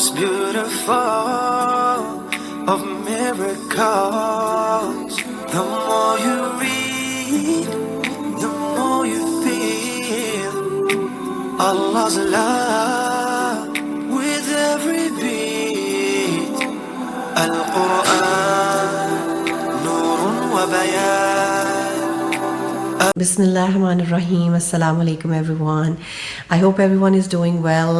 most beautiful of miracles. The more you read, the more you feel Allah's love with every beat. Al-Quran, Nurun wa Bayan. Bismillahirrahmanirrahim. Assalamu alaikum everyone. I hope everyone is doing well.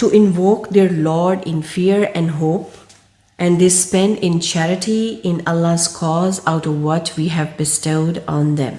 To invoke their Lord in fear and hope, and they spend in charity in Allah's cause out of what we have bestowed on them.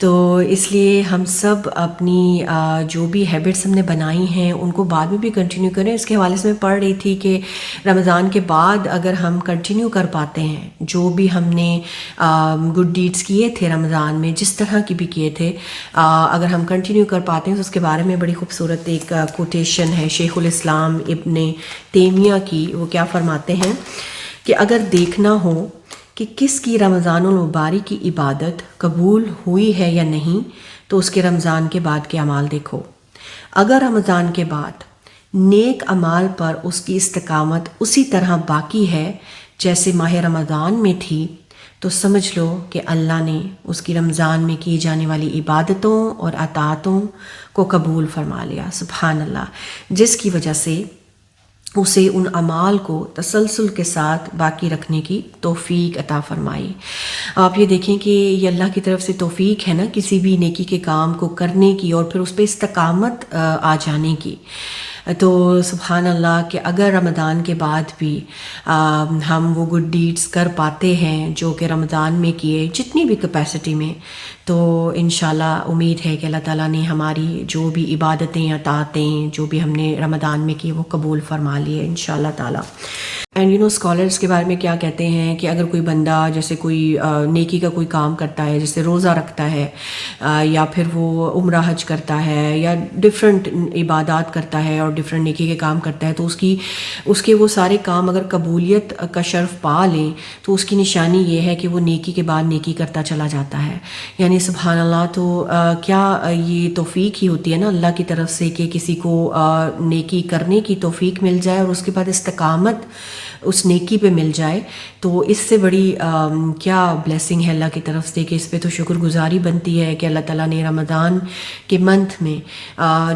تو اس لیے ہم سب اپنی جو بھی habits ہم نے بنائی ہیں ان کو بعد میں بھی کنٹینیو کریں. اس کے حوالے سے میں پڑھ رہی تھی کہ رمضان کے بعد اگر ہم کنٹینیو کر پاتے ہیں جو بھی ہم نے گڈ ڈیڈس کیے تھے رمضان میں، جس طرح کی بھی کیے تھے، اگر ہم کنٹینیو کر پاتے ہیں تو اس کے بارے میں بڑی خوبصورت ایک کوٹیشن ہے شیخ الاسلام ابن تیمیہ کی. وہ کیا فرماتے ہیں کہ اگر دیکھنا ہو کہ کس کی رمضان المبارک کی عبادت قبول ہوئی ہے یا نہیں تو اس کے رمضان کے بعد کے اعمال دیکھو. اگر رمضان کے بعد نیک اعمال پر اس کی استقامت اسی طرح باقی ہے جیسے ماہ رمضان میں تھی تو سمجھ لو کہ اللہ نے اس کی رمضان میں کی جانے والی عبادتوں اور اطاعتوں کو قبول فرما لیا. سبحان اللہ. جس کی وجہ سے اسے ان اعمال کو تسلسل کے ساتھ باقی رکھنے کی توفیق عطا فرمائی. آپ یہ دیکھیں کہ یہ اللہ کی طرف سے توفیق ہے نا کسی بھی نیکی کے کام کو کرنے کی اور پھر اس پہ استقامت آ جانے کی. تو سبحان اللہ کہ اگر رمضان کے بعد بھی ہم وہ گڈ ڈیڈس کر پاتے ہیں جو کہ رمضان میں کیے جتنی بھی کیپیسٹی میں، تو انشاءاللہ امید ہے کہ اللہ تعالیٰ نے ہماری جو بھی عبادتیں اطاعتیں جو بھی ہم نے رمضان میں کی وہ قبول فرما لیے انشاءاللہ تعالیٰ. اینڈ اسکالرس کے بارے میں کیا کہتے ہیں کہ اگر کوئی بندہ جیسے کوئی نیکی کا کوئی کام کرتا ہے، جیسے روزہ رکھتا ہے یا پھر وہ عمرہ حج کرتا ہے یا ڈفرینٹ عبادات کرتا ہے اور ڈفرینٹ نیکی کے کام کرتا ہے، تو اس کے وہ سارے کام اگر قبولیت کا شرف پا لیں تو اس کی نشانی یہ ہے کہ وہ نیکی کے بعد نیکی کرتا چلا جاتا ہے. یعنی سبحان اللہ. تو کیا یہ توفیق ہی ہوتی ہے نا اللہ کی طرف سے کہ کسی کو نیکی کرنے کی توفیق مل جائے اور اس کے بعد استقامت اس نیکی پہ مل جائے. تو اس سے بڑی کیا بلیسنگ ہے اللہ کی طرف سے کہ اس پہ تو شکر گزاری بنتی ہے کہ اللہ تعالیٰ نے رمضان کے منتھ میں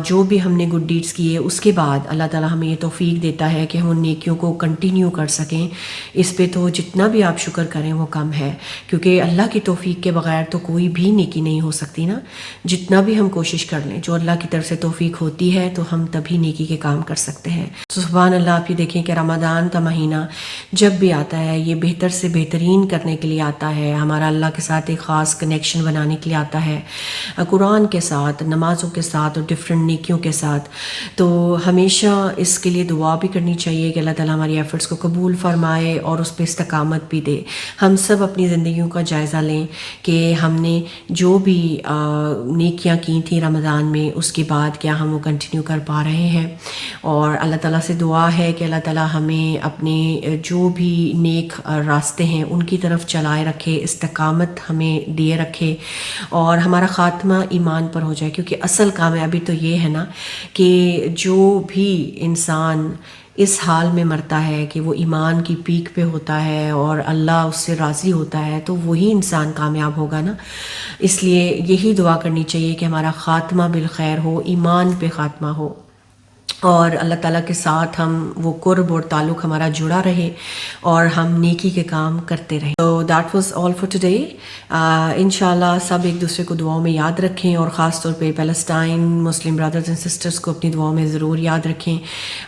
جو بھی ہم نے گڈ ڈیڈس کیے اس کے بعد اللہ تعالیٰ ہمیں یہ توفیق دیتا ہے کہ ہم ان نیکیوں کو کنٹینیو کر سکیں. اس پہ تو جتنا بھی آپ شکر کریں وہ کم ہے، کیونکہ اللہ کی توفیق کے بغیر تو کوئی بھی نیکی نہیں ہو سکتی نا. جتنا بھی ہم کوشش کر لیں، جو اللہ کی طرف سے توفیق ہوتی ہے تو ہم تبھی نیکی کے کام کر سکتے ہیں. تو سبحان اللہ. آپ یہ دیکھیں کہ رمضان کا مہینہ جب بھی آتا ہے یہ بہتر سے بہترین کرنے کے لیے آتا ہے، ہمارا اللہ کے ساتھ ایک خاص کنیکشن بنانے کے لیے آتا ہے، قرآن کے ساتھ، نمازوں کے ساتھ اور ڈفرینٹ نیکیوں کے ساتھ. تو ہمیشہ اس کے لیے دعا بھی کرنی چاہیے کہ اللہ تعالیٰ ہماری ایفرٹس کو قبول فرمائے اور اس پہ استقامت بھی دے. ہم سب اپنی زندگیوں کا جائزہ لیں کہ ہم نے جو بھی نیکیاں کی تھیں رمضان میں اس کے بعد کیا ہم وہ کنٹینیو کر پا رہے ہیں. اور اللہ تعالیٰ سے دعا ہے کہ اللہ تعالیٰ ہمیں اپنے جو بھی نیک راستے ہیں ان کی طرف چلائے رکھے، استقامت ہمیں دیے رکھے اور ہمارا خاتمہ ایمان پر ہو جائے. کیونکہ اصل کامیابی تو یہ ہے نا کہ جو بھی انسان اس حال میں مرتا ہے کہ وہ ایمان کی پیک پہ ہوتا ہے اور اللہ اس سے راضی ہوتا ہے تو وہی انسان کامیاب ہوگا نا. اس لیے یہی دعا کرنی چاہیے کہ ہمارا خاتمہ بالخیر ہو، ایمان پہ خاتمہ ہو اور اللہ تعالیٰ کے ساتھ ہم وہ قرب اور تعلق ہمارا جڑا رہے اور ہم نیکی کے کام کرتے رہیں. تو that was all for today. انشاءاللہ سب ایک دوسرے کو دعاؤں میں یاد رکھیں اور خاص طور پہ پیلسٹائن مسلم برادرز اینڈ سسٹرز کو اپنی دعاؤں میں ضرور یاد رکھیں.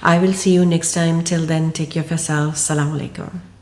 I will see you next time. Till then take care of yourself. السلام علیکم.